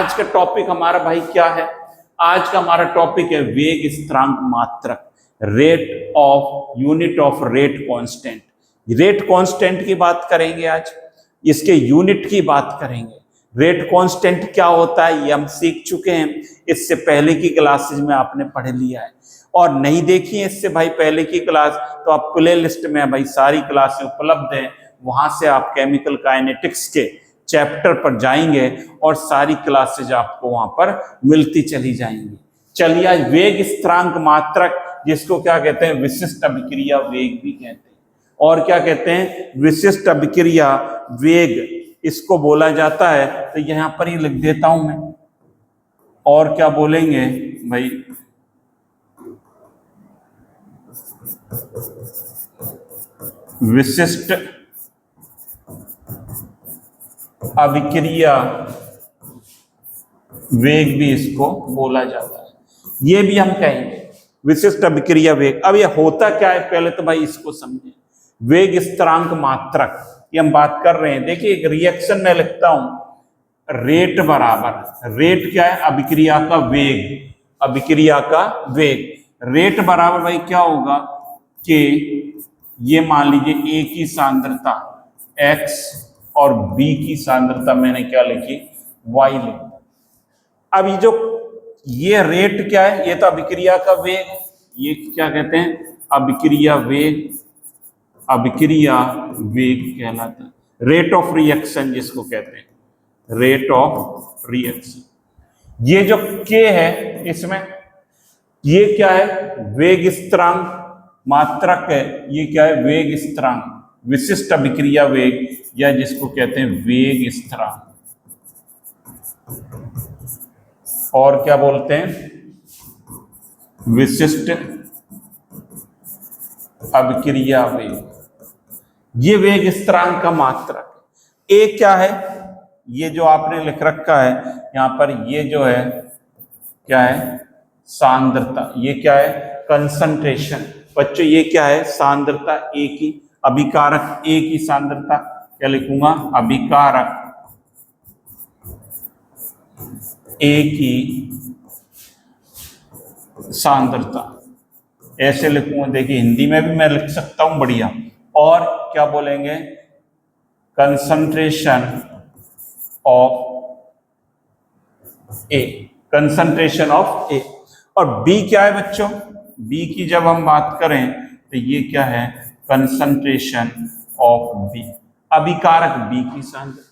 आज का टॉपिक हमारा भाई क्या है? आज का हमारा टॉपिक है वेग स्थिरांक मात्रक, rate of unit of rate constant. Rate constant की बात करेंगे आज, इसके यूनिट की बात करेंगे। रेट कांस्टेंट क्या होता है ये हम सीख चुके हैं, इससे पहले की क्लासेज में आपने पढ़ लिया है। और नहीं देखी है इससे भाई पहले की क्लास तो आप प्ले लिस्ट में भाई सारी क्लासें उपलब्ध हैं, वहां से आप केमिकल काइनेटिक्स के चैप्टर पर जाएंगे और सारी क्लासेज आपको वहां पर मिलती चली जाएंगी। चलिए आज वेग स्थिरांक मात्रक, जिसको क्या कहते हैं विशिष्ट अभिक्रिया वेग भी कहते हैं, और क्या कहते हैं विशिष्ट अभिक्रिया वेग इसको बोला जाता है। तो यहां पर ही लिख देता हूं मैं, और क्या बोलेंगे भाई विशिष्ट अभिक्रिया वेग भी इसको बोला जाता है, ये भी हम कहेंगे विशिष्ट अभिक्रिया वेग। अब ये होता क्या है पहले तो भाई इसको समझें। वेग स्थिरांक मात्रक ये हम बात कर रहे हैं। देखिए एक रिएक्शन में लिखता हूं रेट बराबर, रेट क्या है अभिक्रिया का वेग, अभिक्रिया का वेग। रेट बराबर भाई क्या होगा कि ये मान लीजिए ए की सांद्रता x और b की सांद्रता मैंने क्या लिखी y लिखी। अब ये रेट क्या है, ये तो अभिक्रिया का वेग, ये क्या कहते हैं अभिक्रिया वेग, अभिक्रिया वेग कहलाता है। रेट ऑफ रिएक्शन जिसको कहते हैं, रेट ऑफ रिएक्शन। ये जो k है इसमें ये क्या है वेग स्थिरांक मात्रक है, ये क्या है वेग स्थिरांक, विशिष्ट अभिक्रिया वेग या जिसको कहते हैं वेग स्थिरांक, और क्या बोलते हैं विशिष्ट अभिक्रिया वेग। ये वेग स्थिरांक का मात्रक। ए क्या है, ये जो आपने लिख रखा है यहां पर, ये जो है क्या है सांद्रता, ये क्या है कंसंट्रेशन। बच्चों ये क्या है सांद्रता ए की, अभिकारक ए की सांद्रता क्या लिखूंगा अभिकारक ए की सांद्रता, ऐसे लिखूंगा। देखिए हिंदी में भी मैं लिख सकता हूं बढ़िया। और क्या बोलेंगे concentration of A, concentration of A. और बी क्या है बच्चों, बी की जब हम बात करें तो ये क्या है कंसंट्रेशन ऑफ बी, अभिकारक बी की सांद्रता।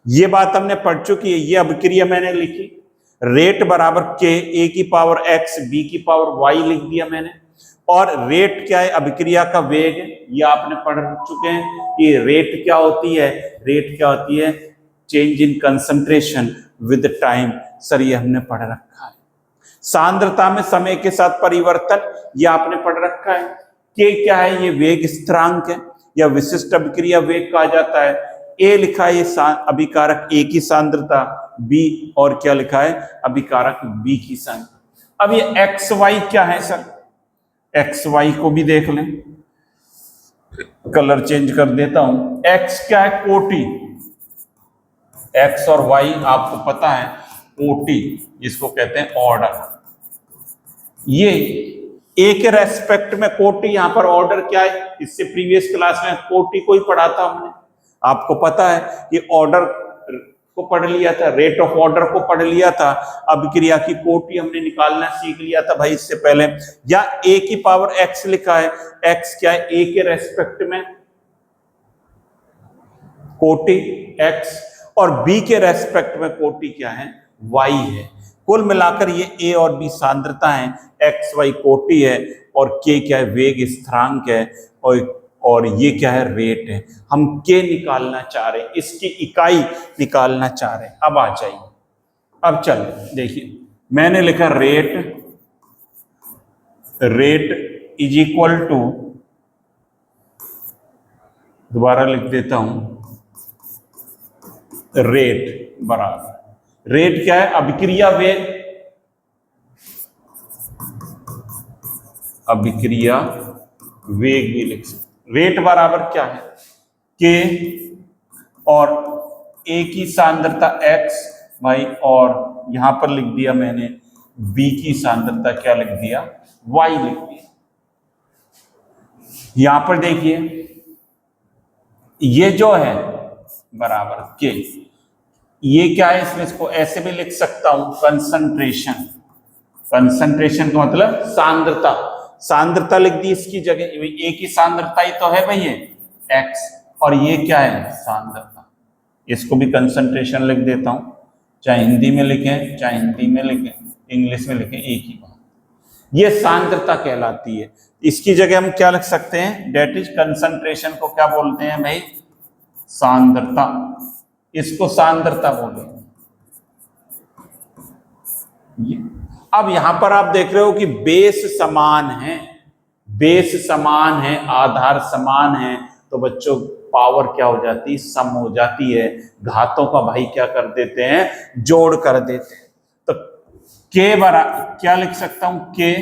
ये बात हमने पढ़ चुकी है, ये अभिक्रिया मैंने लिखी रेट बराबर के ए की पावर एक्स बी की पावर वाई लिख दिया मैंने। और रेट क्या है अभिक्रिया का वेग, ये आपने पढ़ चुके हैं कि रेट क्या होती है, रेट क्या होती है change in concentration with time. Sir ये हमने पढ़ रखा है। सांद्रता में समय के साथ परिवर्तन, ये आपने पढ़ रखा है। के क्या है ये वेग स्थिरांक है या विशिष्ट अभिक्रिया वेग कहा जाता है। ए लिखा है ये अभिकारक ए की सांद्रता, बी और क्या लिखा है अभिकारक बी की सांद्रता। अब ये एक्स वाई क्या है सर, एक्स वाई को भी देख लें, कलर चेंज कर देता हूं। एक्स क्या है कोटि, एक्स और वाई आपको पता है कोटि, जिसको कहते हैं ऑर्डर। ये ए के रेस्पेक्ट में कोटि, यहां पर ऑर्डर क्या है, इससे प्रीवियस क्लास में कोटि को ही पढ़ा था हमने, आपको पता है कि ऑर्डर को पढ़ लिया था, रेट ऑफ ऑर्डर को पढ़ लिया था, अभिक्रिया की कोटि हमने निकालना सीख लिया था भाई इससे पहले। या ए की पावर एक्स लिखा है, एक्स क्या है ए के रेस्पेक्ट में कोटि एक्स, और बी के रेस्पेक्ट में कोटि क्या है वाई है। कुल मिलाकर ये ए और बी सांद्रता है, एक्स वाई कोटि है और के क्या है वेग स्थिरांक है, और ये क्या है रेट है। हम के निकालना चाह रहे हैं, इसकी इकाई निकालना चाह रहे हैं। अब आ जाइए, अब चलिए देखिए मैंने लिखा rate, rate is equal to, दोबारा लिख देता हूं, रेट बराबर, रेट क्या है अभिक्रिया वेग, अभिक्रिया वेग भी लिख सकते। रेट बराबर क्या है के और ए की सांद्रता x भाई, और यहां पर लिख दिया मैंने V की सांद्रता, क्या लिख दिया, Y लिख दिया। यहां पर देखिए ये जो है बराबर के, ये क्या है, इसमें इसको ऐसे भी लिख सकता हूं, कंसंट्रेशन। कंसंट्रेशन का मतलब सांद्रता, सांद्रता लिख दी इसकी जगह, एक ही सांद्रता ही तो है भाई ये x, और ये क्या है सांद्रता, इसको भी कंसंट्रेशन लिख देता हूं, चाहे हिंदी में लिखें चाहे हिंदी में लिखें इंग्लिश में लिखें एक ही बात, ये सांद्रता कहलाती है। इसकी जगह हम क्या लिख सकते हैं, डेट इज कंसंट्रेशन को क्या बोलते हैं भाई, सांद्रता, इसको सांद्रता बोलेंगे। अब यहां पर आप देख रहे हो कि बेस समान है, बेस समान है, आधार समान है, तो बच्चों पावर क्या हो जाती है, सम हो जाती है, घातों का भाई क्या कर देते हैं, जोड़ कर देते हैं। तो के बराबर क्या लिख सकता हूं, के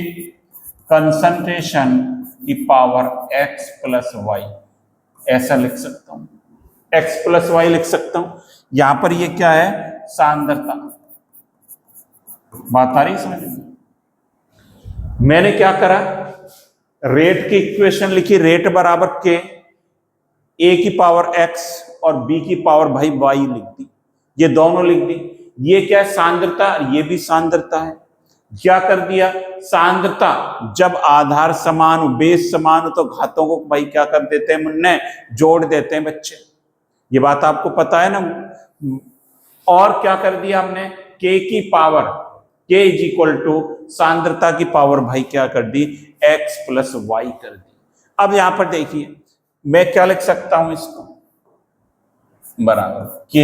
कंसंट्रेशन की पावर x प्लस वाई, ऐसा लिख सकता हूं, x प्लस वाई लिख सकता हूं। यहां पर ये क्या है, सांद्रता, बात आ रही समझ में। मैंने क्या करा, रेट की इक्वेशन लिखी, रेट बराबर के, a की पावर x और b की पावर भाई y लिख दी, ये दोनों लिख दी। ये क्या है, सांद्रता, ये भी सांद्रता है। क्या कर दिया, सांद्रता जब आधार समान हो, बेस समान हो, तो घातों को भाई क्या कर देते हैं मुन्ने, जोड़ देते हैं बच्चे, ये बात आपको पता है ना। और क्या कर दिया हमने, k की power, k is equal to सांद्रता की पावर भाई क्या कर दी, x प्लस वाई कर दी। अब यहां पर देखिए मैं क्या लिख सकता हूं, इसको बराबर k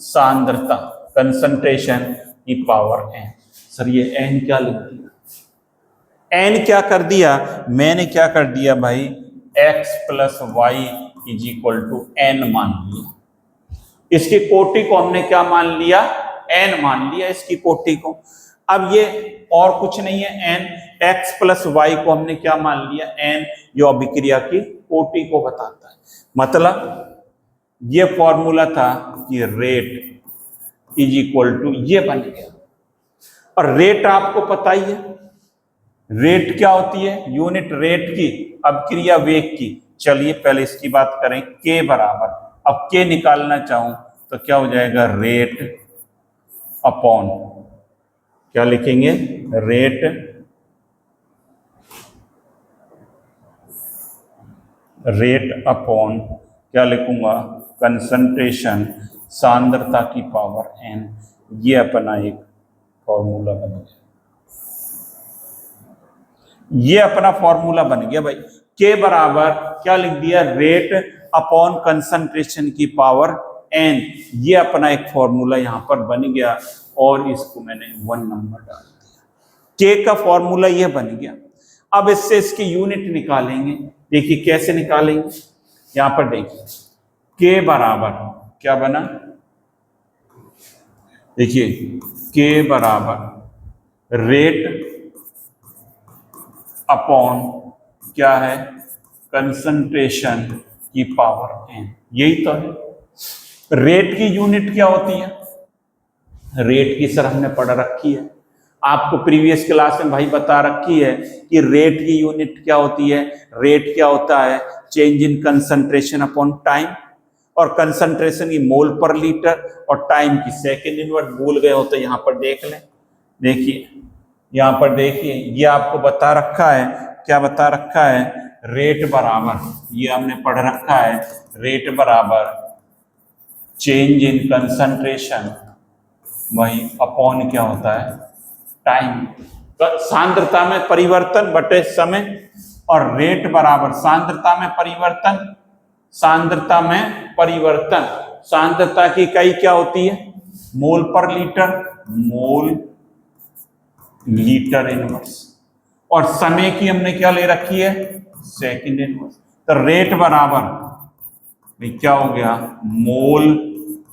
सांद्रता कंसंट्रेशन की पावर n। सर ये n क्या लिख दिया, n क्या कर दिया, मैंने क्या कर दिया भाई, x plus y is equal to n मान लिया, इसकी कोटि को हमने क्या मान लिया, n मान लिया इसकी कोटि को। अब ये और कुछ नहीं है, n, x प्लस वाई को हमने क्या मान लिया, n, जो अभिक्रिया की कोटि को बताता है। मतलब ये फॉर्मूला था कि रेट इज इक्वल टू, ये बन गया। और रेट आपको पता ही है, रेट क्या होती है, यूनिट रेट की, अभिक्रिया वेग की। चलिए पहले इसकी बात करें, के बराबर, अब के निकालना चाहूं तो क्या हो जाएगा, रेट अपॉन, क्या लिखेंगे, रेट अपॉन क्या लिखूंगा, कंसंट्रेशन सांद्रता की पावर n। ये अपना एक फॉर्मूला बन गया, ये अपना फॉर्मूला बन गया भाई। के बराबर क्या लिख दिया, रेट अपॉन कंसंट्रेशन की पावर n, ये अपना एक फॉर्मूला यहां पर बन गया, और इसको मैंने 1 नंबर डाल दिया। के का फॉर्मूला ये बन गया। अब इससे इसकी यूनिट निकालेंगे, देखिए कैसे निकालेंगे, यहां पर देखिए के बराबर क्या बना, देखिए के बराबर रेट अपॉन क्या है, कंसंट्रेशन की पावर n, यही तो है। रेट की यूनिट क्या होती है, रेट की सर हमने पढ़ रखी है, आपको प्रीवियस क्लास में भाई बता रखी है कि रेट की यूनिट क्या होती है। रेट क्या होता है, change in concentration upon time, और कंसंट्रेशन की मोल पर लीटर, और टाइम की सेकेंड इनवर्स। भूल गए हो तो यहाँ पर देख लें, देखिए यहाँ पर देखिए, ये आपको बता रखा है, क्या बता रखा है, रेट बराबर, ये हमने पढ़ रखा है, रेट बराबर चेंज इन कंसंट्रेशन वही अपॉन क्या होता है, टाइम, सांद्रता में परिवर्तन बटे समय, और रेट बराबर सांद्रता में परिवर्तन, सांद्रता में परिवर्तन, सांद्रता की इकाई क्या होती है, मोल पर लीटर, मोल लीटर इनवर्स, और समय की हमने क्या ले रखी है, सेकंड इनवर्स। तो रेट बराबर क्या हो गया, मोल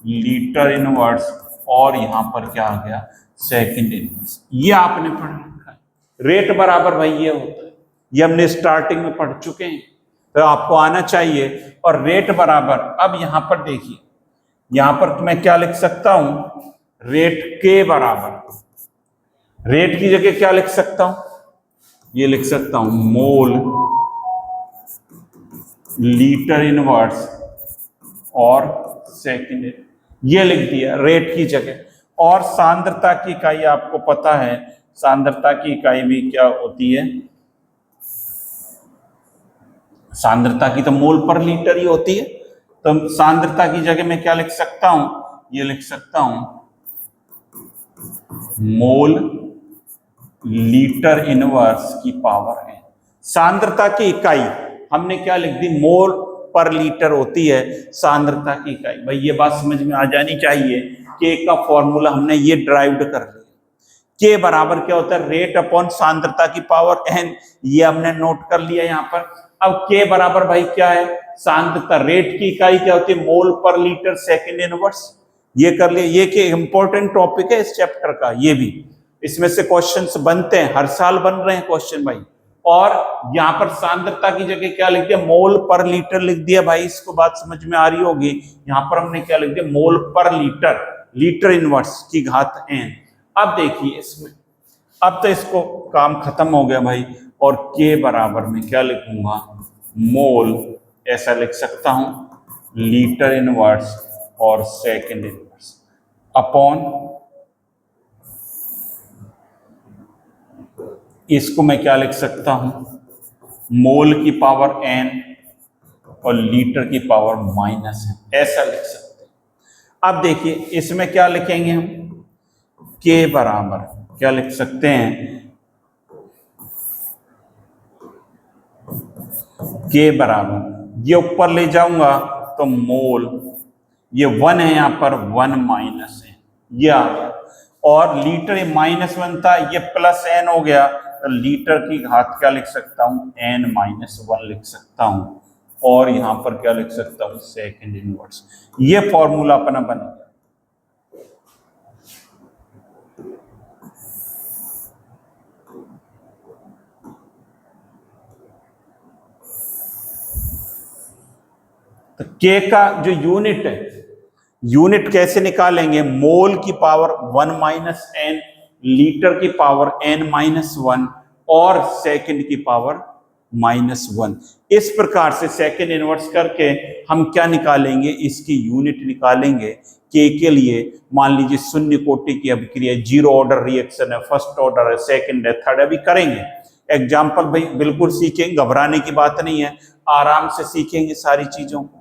लीटर इनवर्स, और यहां पर क्या आ गया, सेकंड इनवर्स। ये आपने पढ़ रखा है, रेट बराबर भाई ये होता है, ये हमने स्टार्टिंग में पढ़ चुके हैं, तो आपको आना चाहिए। और रेट बराबर, अब यहां पर देखिए, यहां पर मैं क्या लिख सकता हूं, रेट के बराबर, रेट की जगह क्या लिख सकता हूं, ये लिख सकता हूं मोल लीटर इनवर्स और सेकेंड, ये लिख दिया रेट की जगह। और सांद्रता की इकाई आपको पता है, सांद्रता की इकाई भी क्या होती है, सांद्रता की तो मोल पर लीटर ही होती है। तो सांद्रता की जगह मैं क्या लिख सकता हूं, ये लिख सकता हूं मोल लीटर इनवर्स की पावर है। सांद्रता की इकाई हमने क्या लिख दी, मोल पर लीटर होती है सांद्रता की इकाई। भाई ये बात समझ में आ जानी चाहिए, के का फॉर्मूला हमने ये ड्राइव्ड कर लिया। के बराबर क्या होता है, रेट अपॉन सांद्रता की पावर एन, ये हमने नोट कर लिया यहाँ पर। अब के बराबर भाई क्या है, सांद्रता, रेट की इकाई क्या होती है, मोल पर लीटर सेकेंड इनवर्स, ये कर लिया। ये के इंपॉर्टेंट टॉपिक है इस चैप्टर का, ये भी इसमें से क्वेश्चंस बनते हैं, हर साल बन रहे हैं क्वेश्चन भाई। और यहाँ पर सांद्रता की जगह क्या लिख दिया, मोल पर लीटर लिख दिया भाई, इसको बात समझ में आ रही होगी। यहाँ पर हमने क्या लिख दिया, मोल पर लीटर, लीटर इनवर्स की घात एन। अब देखिए इसमें, अब तो इसको काम खत्म हो गया भाई। और के बराबर में क्या लिखूंगा, मोल, ऐसा लिख सकता हूं लीटर इनवर्स और सेकेंड इनवर्स अपॉन, इसको मैं क्या लिख सकता हूं, मोल की पावर एन और लीटर की पावर माइनस एन, ऐसा लिख सकते हैं। अब देखिए इसमें क्या लिखेंगे हम, के बराबर क्या लिख सकते हैं, के बराबर, ये ऊपर ले जाऊंगा तो मोल, ये 1 है यहाँ पर, 1 माइनस है, ये आ गया। और लीटर माइनस 1 था, ये प्लस एन हो गया, तो लीटर की घात क्या लिख सकता हूं, एन माइनस 1 लिख सकता हूं। और यहां पर क्या लिख सकता हूं, सेकेंड इनवर्स। ये फॉर्मूला अपना बन गया। तो के का जो यूनिट है, यूनिट कैसे निकालेंगे, मोल की पावर 1 माइनस एन, लीटर की पावर एन माइनस 1 और सेकंड की पावर -1। इस प्रकार से सेकंड इनवर्स करके हम क्या निकालेंगे, इसकी यूनिट निकालेंगे। के लिए मान लीजिए शून्य कोटि की अभिक्रिया, जीरो ऑर्डर रिएक्शन है, फर्स्ट ऑर्डर है, सेकंड है, थर्ड, अभी करेंगे एग्जाम्पल भाई, बिल्कुल सीखेंगे, घबराने की बात नहीं है, आराम से सीखेंगे सारी चीजों को।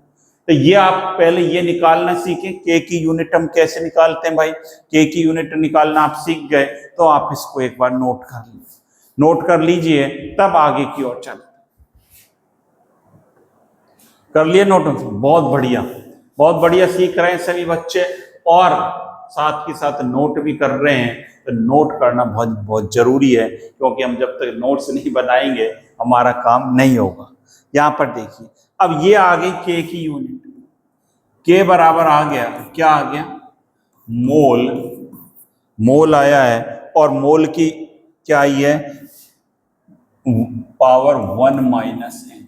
तो ये आप पहले ये निकालना सीखें, के की यूनिट हम कैसे निकालते हैं भाई, के की यूनिट निकालना आप सीख गए तो आप इसको एक बार नोट कर लीजिए, नोट कर लीजिए, तब आगे की ओर चलते। कर लिए नोट, बहुत बढ़िया, बहुत बढ़िया सीख रहे हैं सभी बच्चे, और साथ के साथ नोट भी कर रहे हैं। तो नोट करना बहुत बहुत जरूरी है, क्योंकि हम जब तक नोट्स नहीं बनाएंगे हमारा काम नहीं होगा। यहां पर देखिए, अब ये आ गई के की यूनिट, के बराबर आ गया, क्या आ गया, मोल, मोल आया है, और मोल की क्या आई है, पावर 1 माइनस एन,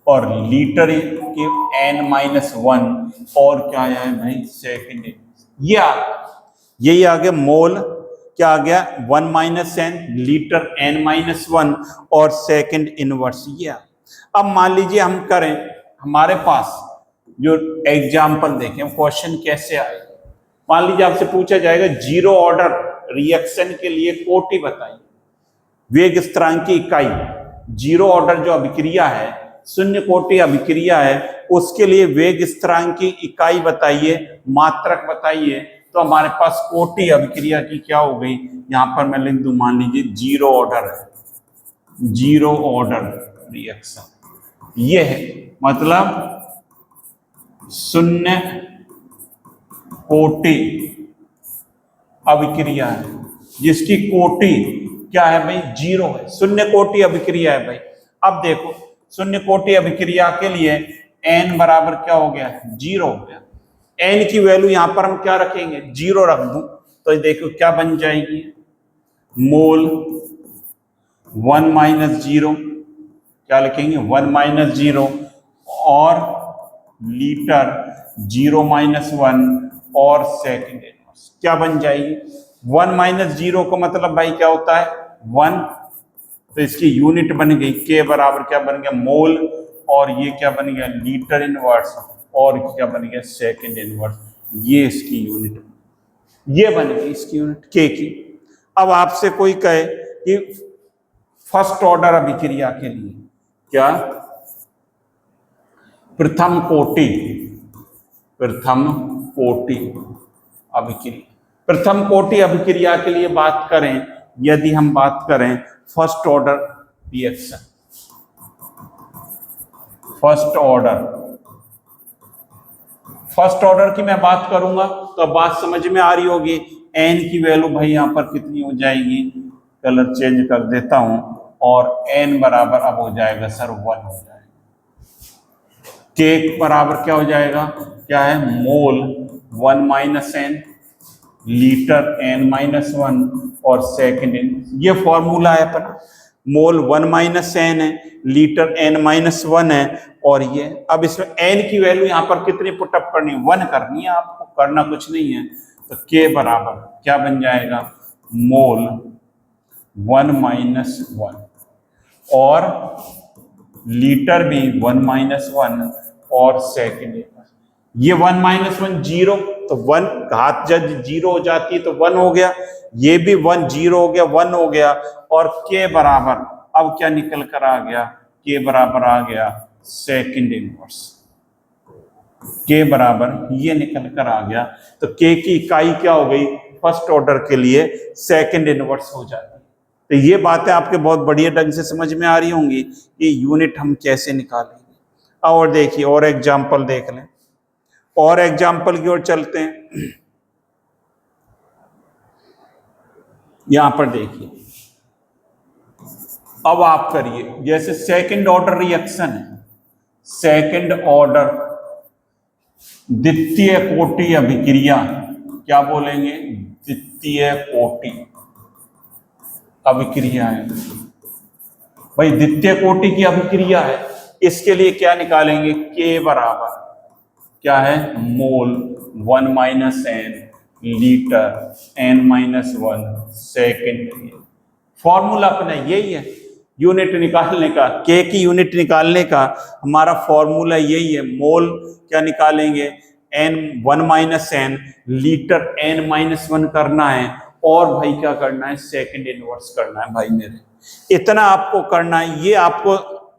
और लीटर की एन माइनस 1, और क्या आया है भाई, सेकेंड, यही आ गया मोल, क्या आ गया, 1 minus n, litre n minus 1 और सेकेंड इनवर्स, ये। अब मान लीजिए हम करें, हमारे पास जो एग्जाम्पल देखें, क्वेश्चन कैसे आए, मान लीजिए आपसे पूछा जाएगा जीरो ऑर्डर रिएक्शन के लिए कोटि बताइए, वेग स्थिरांक की इकाई, जीरो ऑर्डर जो अभिक्रिया है, शून्य कोटि अभिक्रिया है, उसके लिए वेग स्थिरांक की इकाई बताइए, मात्रक बताइए। तो हमारे पास कोटि अभिक्रिया की क्या हो गई, यहां पर मैं लिख दूं, मान लीजिए जीरो ऑर्डर है, जीरो ऑर्डर रिएक्शन, ये है, मतलब शून्य कोटि अभिक्रिया है, जिसकी कोटि क्या है भाई, जीरो है, शून्य कोटि अभिक्रिया है भाई। अब देखो शून्य कोटि अभिक्रिया के लिए n बराबर क्या हो गया, जीरो हो गया। n की वैल्यू यहां पर हम क्या रखेंगे, जीरो रख दूं, तो देखो क्या बन जाएगी, मोल 1 माइनस जीरो, क्या लिखेंगे, 1 माइनस जीरो, और लीटर 0 माइनस 1 और सेकेंड इनवर्स, क्या बन जाएगी? 1 माइनस 0 का मतलब भाई क्या होता है? 1। तो इसकी यूनिट बन गई के बराबर क्या बन गया? मोल। और ये क्या बन गया? Litre inverse. और क्या बन गया? Second inverse. ये इसकी यूनिट, ये बन गई इसकी यूनिट के की। अब आपसे कोई कहे कि फर्स्ट ऑर्डर अभिक्रिया के लिए क्या प्रथम कोटि अभिक्रिया, प्रथम कोटि अभिक्रिया के लिए बात करें, यदि हम बात करें first order reaction, first order की मैं बात करूंगा तो बात समझ में आ रही होगी। एन की वैल्यू भाई यहां पर कितनी हो जाएगी? कलर चेंज कर देता हूं, और एन बराबर अब हो जाएगा सर 1 हो जाएगा। के बराबर क्या हो जाएगा? क्या है? Mole 1 minus n, litre n minus 1, और सेकेंड इन। ये फॉर्मूला है अपना। मोल 1 माइनस एन है, लीटर n माइनस 1 है, और ये अब इसमें n की वैल्यू यहाँ पर कितनी पुटअप करनी है? 1 करनी है, आपको करना कुछ नहीं है। तो k बराबर क्या बन जाएगा? मोल 1 माइनस 1, और लीटर भी 1 माइनस 1, और सेकेंड। ये 1 माइनस 1 0, तो 1 घात जब 0 हो जाती है तो 1 हो गया। ये भी 1 0 हो गया, 1 हो गया। और के बराबर अब क्या निकल कर आ गया? के बराबर आ गया सेकंड इनवर्स। के बराबर ये निकल कर आ गया। तो के की इकाई क्या हो गई? फर्स्ट ऑर्डर के लिए सेकंड इनवर्स हो जाती है। तो ये बातें आपके बहुत बढ़िया ढंग से समझ में आ रही होंगी कि यूनिट हम कैसे निकालेंगे। और देखिए और एग्जाम्पल देख लें, और एग्जाम्पल की ओर चलते हैं। यहां पर देखिए, अब आप करिए, जैसे सेकंड ऑर्डर रिएक्शन है, सेकंड ऑर्डर द्वितीय कोटि अभिक्रिया, क्या बोलेंगे? द्वितीय कोटि अभिक्रिया है भाई, द्वितीय कोटि की अभिक्रिया है। इसके लिए क्या निकालेंगे? के बराबर क्या है? Mole 1 minus n, litre n minus 1, second. Formula अपना यही है यूनिट निकालने का, के की यूनिट निकालने का हमारा फॉर्मूला यही है। मोल क्या निकालेंगे? n 1 minus n, litre n minus 1 करना है, और भाई क्या करना है? सेकंड इनवर्स करना है भाई मेरे। इतना आपको करना है, ये आपको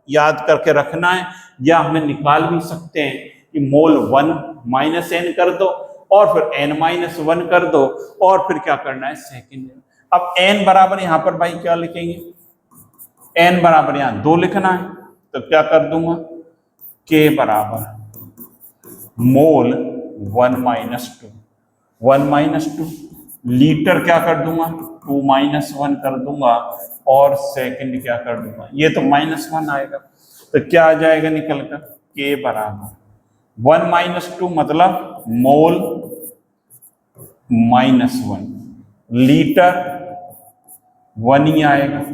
याद करके रखना है, या हमें निकाल भी सकते हैं कि मोल 1 माइनस एन कर दो, और फिर n माइनस 1 कर दो, और फिर क्या करना है? सेकेंड। अब n बराबर यहां पर भाई क्या लिखेंगे? n बराबर यहां 2 लिखना है, तो क्या कर दूंगा? k बराबर मोल 1 माइनस 2, 1 माइनस 2, लीटर क्या कर दूंगा? 2 माइनस 1 कर दूंगा, और सेकंड क्या कर दूंगा? ये तो माइनस 1 आएगा, तो क्या आ जाएगा निकल कर? के बराबर 1 माइनस 2 मतलब मोल माइनस 1, लीटर 1 ही आएगा,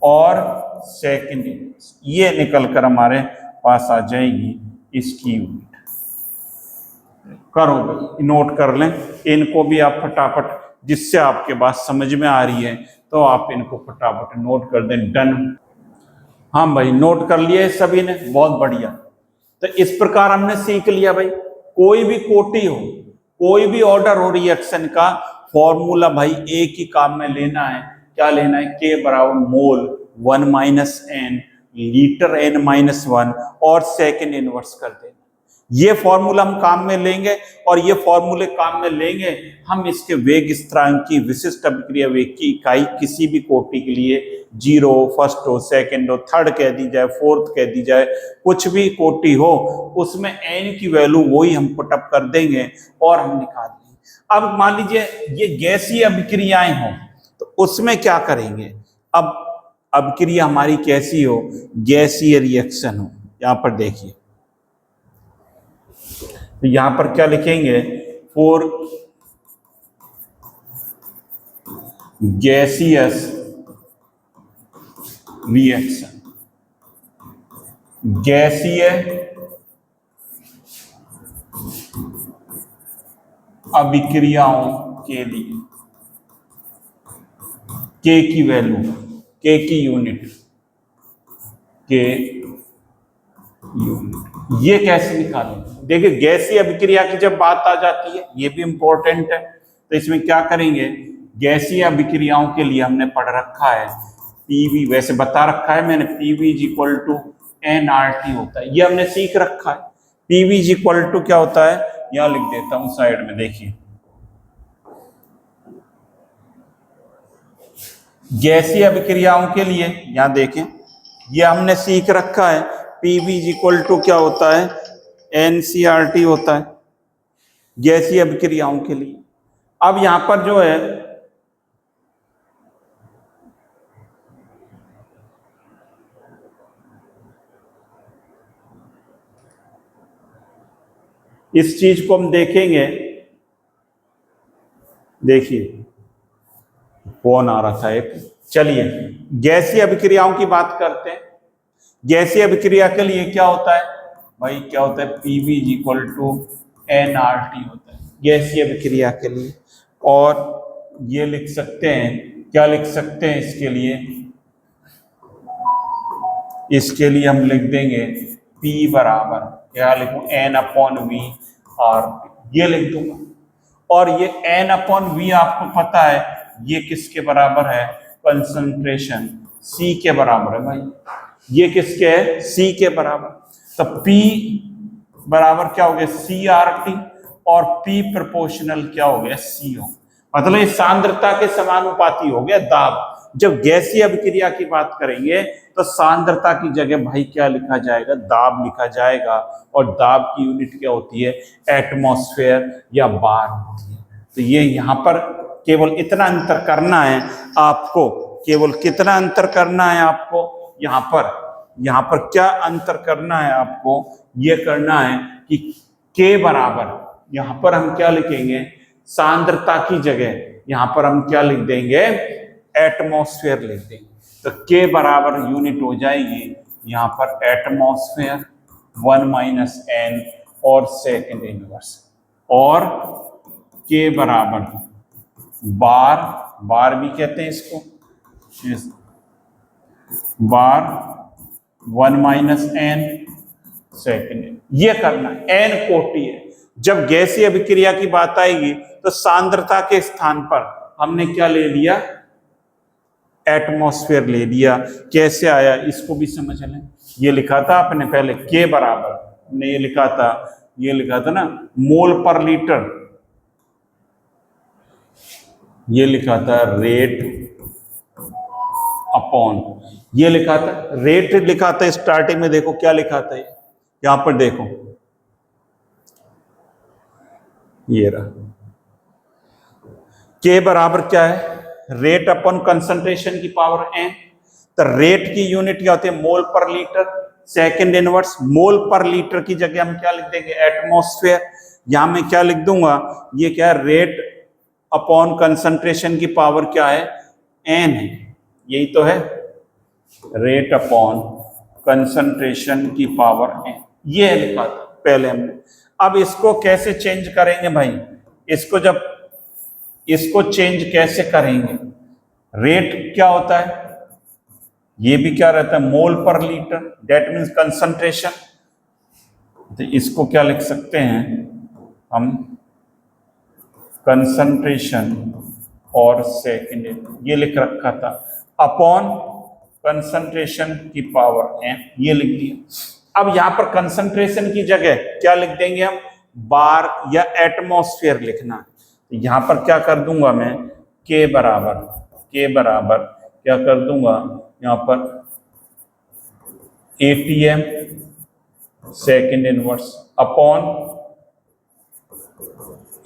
और सेकंड ये निकल कर हमारे पास आ जाएगी इसकी यूनिट। करो भाई, नोट कर लें इनको भी आप फटाफट, जिससे आपके बात समझ में आ रही है तो आप इनको फटाफट नोट कर दें। डन। हाँ भाई, नोट कर लिए सभी ने, बहुत बढ़िया। तो इस प्रकार हमने सीख लिया भाई, कोई भी कोटि हो, कोई भी ऑर्डर हो रिएक्शन का, फॉर्मूला भाई एक ही काम में लेना है। क्या लेना है? के बराबर mole 1 minus n, litre n minus 1, और सेकेंड इनवर्स कर देना। ये फॉर्मूला हम काम में लेंगे, और ये फॉर्मूले काम में लेंगे हम इसके वेग स्थिरांक की, विशिष्ट अभिक्रिया वेग की इकाई किसी भी कोटि के लिए 0, फर्स्ट हो, सेकंड हो, थर्ड कह दी जाए, फोर्थ कह दी जाए, कुछ भी कोटि हो, उसमें n की वैल्यू वही हम पुटअप कर देंगे और हम निकाल देंगे। अब मान लीजिए ये गैसीय अभिक्रियाएं हो, तो उसमें क्या करेंगे? अब अभिक्रिया हमारी कैसी हो? गैसीय रिएक्शन हो। यहां पर देखिए, तो यहां पर क्या लिखेंगे? फॉर गैसियस रिएक्शन, गैसीय अभिक्रियाओं के लिए, के की वैल्यू, के की यूनिट, के यूनिट, ये कैसे निकालें? देखिए गैसीय अभिक्रिया की जब बात आ जाती है, ये भी इंपॉर्टेंट है, तो इसमें क्या करेंगे, गैसीय अभिक्रियाओं के लिए हमने पढ़ रखा है पीवी, वैसे बता रखा है मैंने, PV is equal to NRT होता है, ये हमने सीख रखा है। पीवी इज इक्वल टू क्या होता है, यहां लिख देता हूं साइड में, देखिए गैसीय अभिक्रियाओं के लिए यहां देखें, ये हमने सीख रखा है, पीवी इज इक्वल टू क्या होता है, एनसीआरटी होता है गैसीय अभिक्रियाओं के लिए। अब यहां पर जो है इस चीज को हम देखेंगे, देखिए फोन आ रहा था एक, चलिए गैसीय अभिक्रियाओं की बात करते हैं। गैसीय अभिक्रिया के लिए क्या होता है भाई, क्या होता है, PV is equal to NRT होता है गैसीय अभिक्रिया के लिए। और ये लिख सकते हैं, क्या लिख सकते हैं इसके लिए, इसके लिए हम लिख देंगे P बराबर क्या लिखूं, एन अपॉन वी आर, ये लिख दूंगा। और ये एन अपॉन वी आपको पता है ये किसके बराबर है, कंसंट्रेशन C के बराबर है भाई, ये किसके है, C के बराबर। तो P बराबर क्या हो गया, CRT, और P प्रोपोर्शनल क्या हो गया, CO, मतलब ये सांद्रता के समानुपाती हो गया दाब। जब गैसीय अभिक्रिया की बात करेंगे तो सांद्रता की जगह भाई क्या लिखा जाएगा, दाब लिखा जाएगा, और दाब की यूनिट क्या होती है, एटमॉस्फेयर या बार होती है। तो ये यहाँ पर केवल इतना अंतर करना है आपको, केवल कितना अंतर करना है आपको, यहाँ पर क्या अंतर करना है आपको, ये करना है कि K बराबर, यहाँ पर हम क्या लिखेंगे, सांद्रता की जगह यहाँ पर हम क्या लिख देंगे, एटमॉस्फेयर लिख देंगे। तो K बराबर यूनिट हो जाएगी यहाँ पर एटमॉस्फेयर 1 माइनस n और सेकेंड इनवर्स, और K बराबर बार, बार भी कहते हैं इसको, बार 1 माइनस n सेकेंड, ये करना है, n कोटि है। जब गैसीय अभिक्रिया की बात आएगी तो सांद्रता के स्थान पर हमने क्या ले लिया, एटमॉस्फेयर ले लिया। कैसे आया इसको भी समझ लें, ये लिखा था आपने पहले K बराबर, हमने ये लिखा था ना मोल पर लीटर, ये लिखा था रेट अपॉन, ये लिखा था रेट, लिखा था स्टार्टिंग में, देखो क्या लिखा था, यहां पर देखो ये रहा, K बराबर क्या है, रेट अपॉन कंसंट्रेशन की पावर n। तो रेट की यूनिट क्या होती है, मोल पर लीटर, सेकंड इनवर्स, मोल पर लीटर की जगह हम क्या लिख देंगे, एटमॉस्फेयर। यहां मैं क्या लिख दूंगा, ये क्या है, रेट अपॉन कंसंट्रेशन की पावर क्या है, n है, यही तो है, रेट अपॉन कंसंट्रेशन की पावर n, ये लिखा था पहले हमने। अब इसको कैसे चेंज करेंगे भाई, इसको चेंज कैसे करेंगे, रेट क्या होता है, ये भी क्या रहता है, मोल पर लीटर, दैट मीन्स कंसंट्रेशन। तो इसको क्या लिख सकते हैं हम, कंसंट्रेशन और सेकेंड, ये लिख रखा था, अपॉन कंसंट्रेशन की पावर n, ये लिख दिया। अब यहां पर कंसंट्रेशन की जगह क्या लिख देंगे हम, बार या एटमॉस्फेयर लिखना है। तो यहां पर क्या कर दूंगा मैं, K बराबर क्या कर दूंगा, यहां पर ATM second inverse upon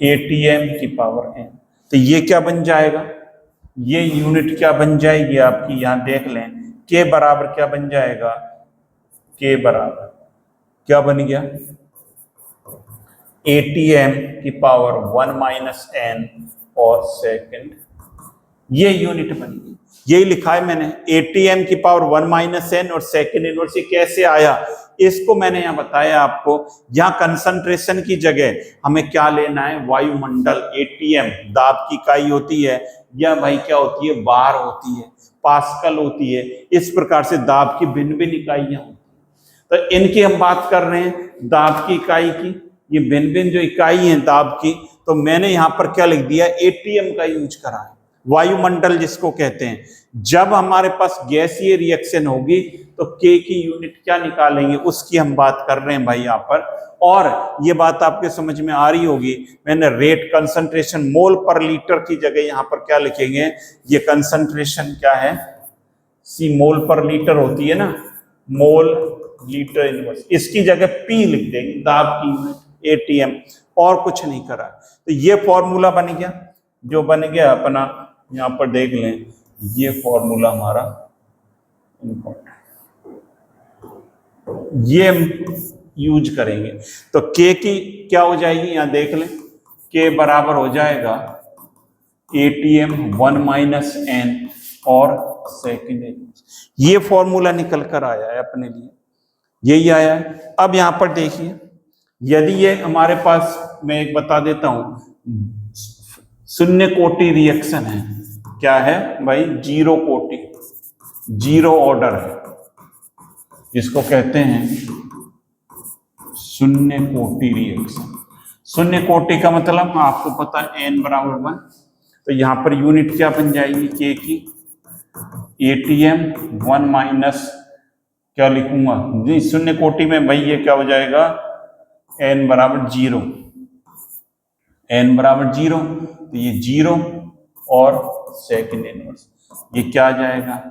ATM की पावर n। तो ये क्या बन जाएगा, ये यूनिट क्या बन जाएगी आपकी, यहां देख लें, K बराबर क्या बन जाएगा, K बराबर क्या बन गया, ATM की पावर 1 माइनस n और सेकेंड, ये यूनिट बन गई। यही लिखा है मैंने, ATM की पावर 1 माइनस n और सेकंड इनवर्स। ये कैसे आया इसको मैंने यहाँ बताया आपको। यहाँ कंसंट्रेशन की जगह हमें क्या लेना है, वायुमंडल। ATM दाब की इकाई होती है, या भाई क्या होती है, बार होती है, पास्कल होती है। इस प्रकार से दाब की भिन्न भिन्न इकाइयां होती है। तो इनकी हम बात कर रहे हैं, दाब की इकाई की। ये भिन्न भिन्न जो इकाई है दाब की, तो मैंने यहाँ पर क्या लिख दिया, ATM का यूज करा है, वायुमंडल जिसको कहते हैं। जब हमारे पास गैसीय रिएक्शन होगी तो K की यूनिट क्या निकालेंगे, उसकी हम बात कर रहे हैं भाई यहाँ पर। और ये बात आपके समझ में आ रही होगी, मैंने रेट कंसंट्रेशन मोल पर लीटर की जगह यहाँ पर क्या लिखेंगे, ये कंसंट्रेशन क्या है, C मोल पर लीटर होती है ना, मोल लीटर इनवर्स, इसकी जगह P लिख देंगे, दाब की यूनिट ATM, और कुछ नहीं करा। तो ये फॉर्मूला बन गया, जो बन गया अपना, यहाँ पर देख लें, ये फॉर्मूला हमारा ये यूज करेंगे। तो K की क्या हो जाएगी, यहां देख लें, K बराबर हो जाएगा ATM 1 माइनस n और सेकेंड इनवर्स। ये फॉर्मूला निकल कर आया है अपने लिए, यही आया है। अब यहां पर देखिए, यदि ये हमारे पास, मैं एक बता देता हूं, शून्य कोटि रिएक्शन है, क्या है भाई, जीरो कोटि, जीरो ऑर्डर है, जिसको कहते हैं शून्य कोटि रिएक्शन। शून्य कोटि का मतलब आपको पता है n बराबर 1, तो यहां पर यूनिट क्या बन जाएगी K की, ATM 1 माइनस क्या लिखूंगा जी, शून्य कोटि में भाई ये क्या हो जाएगा, n बराबर 0, n बराबर 0, तो ये 0 और सेकंड इनवर्स, ये क्या आ जाएगा,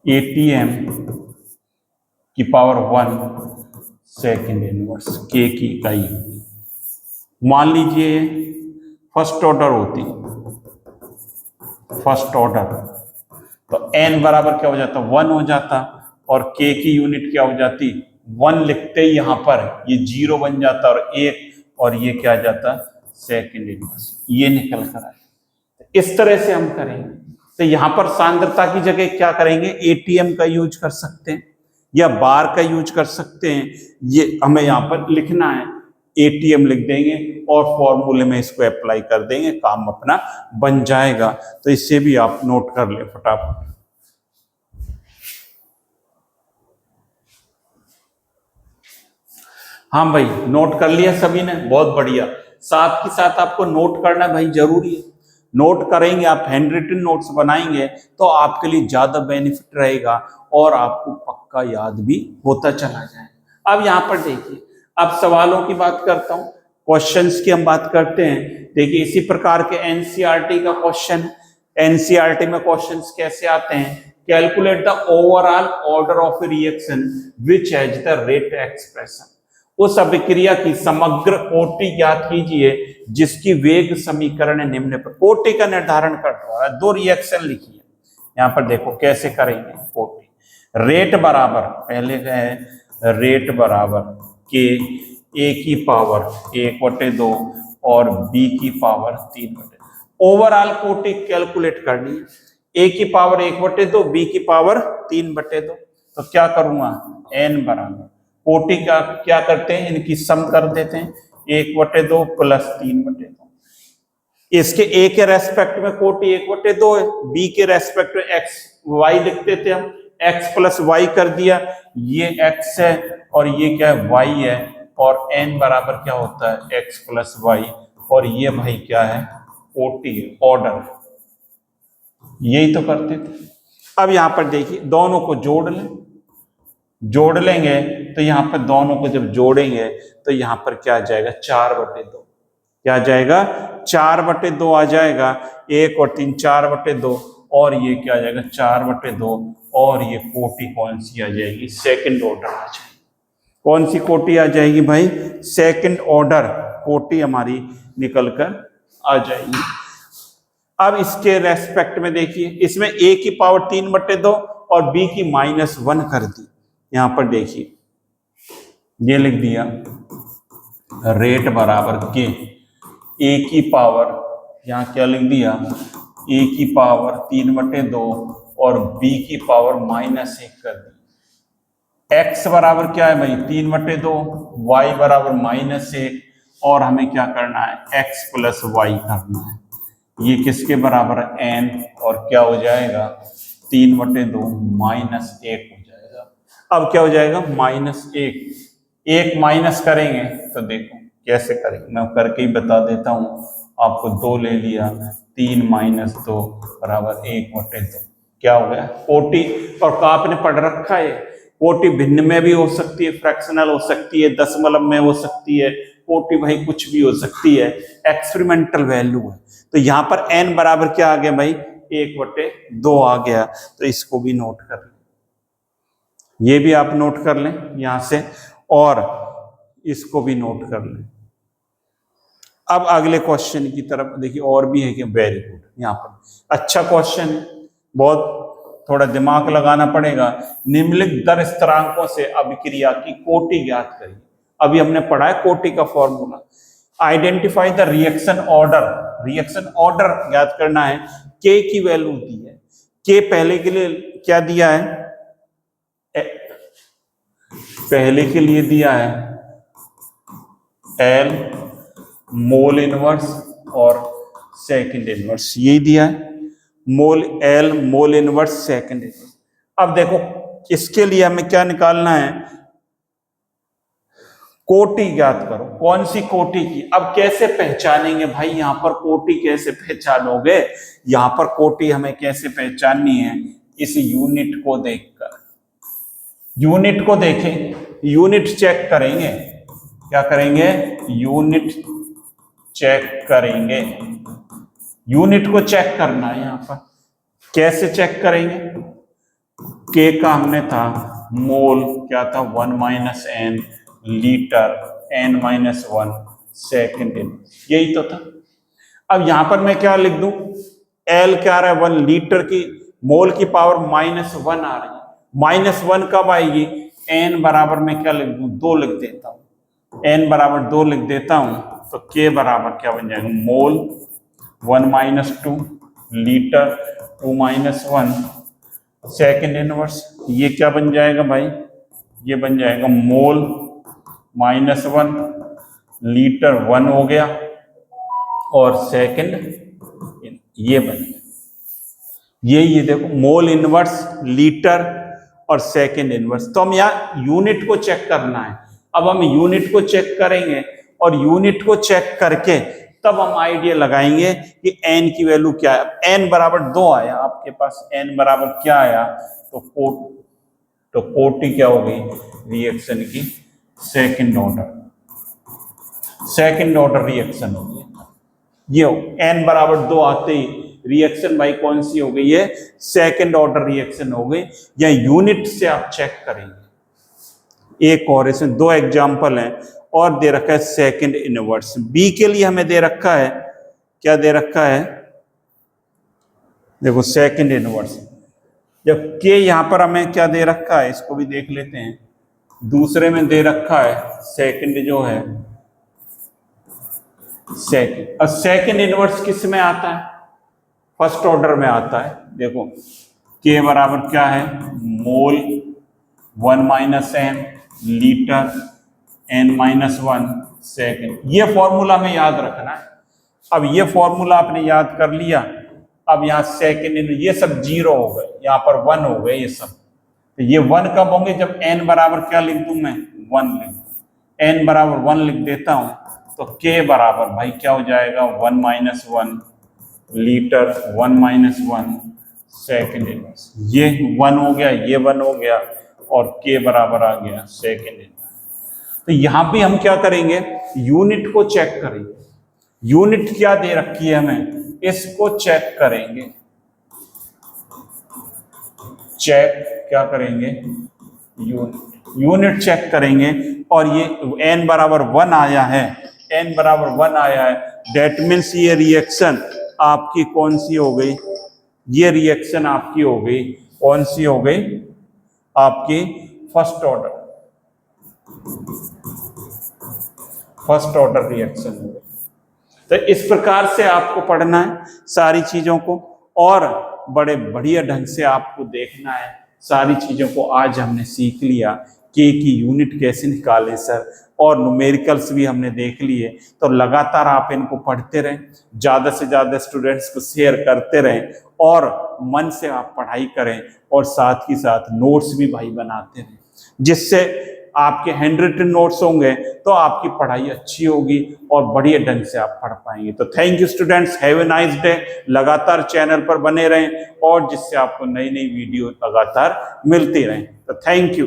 ATM की पावर 1 सेकंड इनवर्स K की इकाई होगी। मान लीजिए फर्स्ट ऑर्डर होती, फर्स्ट ऑर्डर, तो n बराबर क्या हो जाता, 1 हो जाता, और K की यूनिट क्या हो जाती, 1 लिखते ही यहां पर ये 0 बन जाता, और 1, और ये क्या आ जाता, सेकंड इनवर्स, ये निकल कर आए। इस तरह से हम करेंगे। तो यहां पर सांद्रता की जगह क्या करेंगे, ATM का यूज कर सकते हैं या बार का यूज कर सकते हैं। ये हमें यहां पर लिखना है, ATM लिख देंगे और फॉर्मूले में इसको अप्लाई कर देंगे, काम अपना बन जाएगा। तो इससे भी आप नोट कर ले फटाफट। हाँ भाई, नोट कर लिया सभी ने, बहुत बढ़िया। साथ ही साथ आपको नोट करना भाई जरूरी है। नोट करेंगे आप, हैंड रिटन नोट्स बनाएंगे तो आपके लिए ज्यादा बेनिफिट रहेगा और आपको पक्का याद भी होता चला जाए। अब यहाँ पर देखिए, अब सवालों की बात करता हूँ, क्वेश्चंस की हम बात करते हैं। देखिए इसी प्रकार के NCERT का क्वेश्चन, NCERT में क्वेश्चंस कैसे आते हैं, calculate the overall order of A reaction which has the rate expression. उस अभिक्रिया की समग्र कोटि ज्ञात कीजिए जिसकी वेग समीकरण निम्न पर। कोटि का निर्धारण कर रहा है, दो रिएक्शन लिखिए। यहाँ पर देखो कैसे करेंगे कोटि। रेट बराबर, पहले है रेट बराबर के A की पावर 1/2 और B की पावर 3/2। ओवरऑल कोटि कैलकुलेट करनी है, A की पावर 1/2, B की पावर 3/2। तो क्या करूंगा, n बराबर कोटि का क्या करते हैं, इनकी सम कर देते हैं, 1/2 प्लस 3/2। इसके A के रेस्पेक्ट में कोटि 1/2 है, B के रेस्पेक्ट में x y लिख देते हैं हम, x प्लस वाई कर दिया, ये x है और ये क्या है, y है, और n बराबर क्या होता है, x प्लस वाई, और ये भाई क्या है, कोटि है, ऑर्डर। यही तो करते थे। अब यहां पर देखिए दोनों को जोड़ लें, जोड़ लेंगे तो यहां पर दोनों को जब जोड़ेंगे तो यहां पर क्या आ जाएगा, 4/2। क्या आ जाएगा, 4/2 आ जाएगा। 1 और 3 4/2, और ये क्या आ जाएगा 4/2, और ये कोटि कौन सी आ जाएगी, सेकंड ऑर्डर आ जाएगी। कौन सी कोटि आ जाएगी भाई, सेकंड ऑर्डर कोटि हमारी निकल कर आ जाएगी। अब इसके रेस्पेक्ट में देखिए, इसमें A की पावर 3/2 और B की -1 कर दी। यहां पर देखिए ये लिख दिया, रेट बराबर के A की पावर यहाँ क्या लिख दिया, a की पावर 3/2 और b की पावर -1 कर दी। x बराबर क्या है भाई 3/2, y बराबर -1 और हमें क्या करना है x + y करना है। ये किसके बराबर है n और क्या हो जाएगा 3/2 -1 हो जाएगा। अब क्या हो जाएगा -1, एक माइनस करेंगे तो देखो कैसे करेंगे, मैं करके ही बता देता हूं आपको। 2 ले लिया, 3 - 2 = 1/2। क्या हो गया कोटि, और आपने पढ़ रखा है कोटि भिन्न में भी हो सकती है, फ्रैक्शनल हो सकती है, दशमलव में हो सकती है, कोटि भाई कुछ भी हो सकती है, एक्सपेरिमेंटल वैल्यू है। तो यहाँ पर n बराबर क्या आ गया भाई 1/2 आ गया। तो इसको भी नोट कर लें, ये भी आप नोट कर लें यहां से, और इसको भी नोट कर लें। अब अगले क्वेश्चन की तरफ देखिए, और भी है कि वेरी गुड, यहाँ पर अच्छा क्वेश्चन है, बहुत थोड़ा दिमाग लगाना पड़ेगा। निम्नलिखित दर स्थिरांकों से अभिक्रिया की कोटि ज्ञात करिए। अभी हमने पढ़ा है कोटि का formula. Identify the reaction order, reaction order ज्ञात करना है। के की वैल्यू दी है, के पहले के लिए क्या दिया है, पहले के लिए दिया है एल मोल इनवर्स और सेकंड इनवर्स, यही दिया है mol L mol inverse second inverse. अब देखो इसके लिए हमें क्या निकालना है, कोटि ज्ञात करो। कौन सी कोटि की, अब कैसे पहचानेंगे भाई, यहां पर कोटि कैसे पहचानोगे, यहां पर कोटि हमें कैसे पहचाननी है, इस यूनिट को देखकर, यूनिट को देखें, यूनिट चेक करेंगे। क्या करेंगे, यूनिट चेक करेंगे, यूनिट को चेक करना है। यहां पर कैसे चेक करेंगे, के का हमने था मोल, क्या था 1 - n litre, n-1 second in, यही तो था। अब यहां पर मैं क्या लिख दूं, एल क्या आ रहा है 1 लीटर की, मोल की पावर -1 आ रही है। -1 कब आएगी, n बराबर में क्या लिख दूं 2 लिख देता हूं, n बराबर 2 लिख देता हूं, तो k बराबर क्या बन जाएगा, मोल 1 - 2 लीटर 2 - 1 सेकेंड इनवर्स। ये क्या बन जाएगा भाई, ये बन जाएगा मोल -1 लीटर 1 हो गया और सेकेंड ये बन गया। ये देखो मोल इनवर्स लीटर और सेकेंड इनवर्स। तो हम यहाँ यूनिट को चेक करना है। अब हम यूनिट को चेक करेंगे और यूनिट को चेक करके तब हम आइडिया लगाएंगे कि n की वैल्यू क्या है। n बराबर 2 आया आपके पास, n बराबर क्या आया, तो कोटि क्या हो गई रिएक्शन की, सेकंड ऑर्डर रिएक्शन हो गई। ये n बराबर 2 आते ही रिएक्शन भाई कौन सी हो गई है, सेकंड ऑर्डर रिएक्शन हो गई। या यूनिट से आप चेक करेंगे। एक और इसमें 2 एग्जांपल हैं, और दे रखा है सेकंड इनवर्स। बी के लिए हमें दे रखा है, क्या दे रखा है, देखो सेकंड इनवर्स। जब के यहां पर हमें क्या दे रखा है, इसको भी देख लेते हैं। दूसरे में दे रखा है सेकंड जो है सेकंड, और सेकंड इनवर्स किस में आता है, फर्स्ट ऑर्डर में आता है। देखो के बराबर क्या है, mole 1 - n litre n-1 second. ये फॉर्मूला में याद रखना है। अब ये फॉर्मूला आपने याद कर लिया। अब यहाँ सेकंड, ये सब 0 हो गए, यहाँ पर 1 हो गए ये सब। तो ये 1 कब होंगे, जब n बराबर क्या लिख दूं मैं 1 लिख दूं, n बराबर 1 लिख देता हूं, तो k बराबर भाई क्या हो जाएगा 1 - 1 लीटर 1 - 1 सेकंड इनवर्स। ये 1 हो गया, ये 1 हो गया, और k बराबर आ गया सेकंड इनवर्स। तो यहां भी हम क्या करेंगे, यूनिट को चेक करेंगे। यूनिट क्या दे रखी है हमें, इसको चेक करेंगे। चेक क्या करेंगे, यूनिट चेक करेंगे। और ये n बराबर 1 आया है, n बराबर 1 आया है, डेट मीन्स ये रिएक्शन आपकी कौन सी हो गई, ये रिएक्शन आपकी हो गई, कौन सी हो गई, आपकी फर्स्ट ऑर्डर रिएक्शन हो गई। तो इस प्रकार से आपको पढ़ना है सारी चीजों को, और बड़े बढ़िया ढंग से आपको देखना है सारी चीजों को। आज हमने सीख लिया के की यूनिट कैसे निकालें सर, और न्यूमेरिकल्स भी हमने देख लिए। तो लगातार आप इनको पढ़ते रहें, ज्यादा से ज्यादा स्टूडेंट्स को शेयर करते रहें, और मन से आप पढ़ाई करें, और साथ ही साथ नोट्स भी भाई बनाते रहें, जिससे आपके हैंड रिटन नोट्स होंगे तो आपकी पढ़ाई अच्छी होगी और बढ़िया ढंग से आप पढ़ पाएंगे। तो thank you students, have a nice day. लगातार चैनल पर बने रहें, और जिससे आपको नई नई वीडियो लगातार मिलती रहें। तो थैंक यू।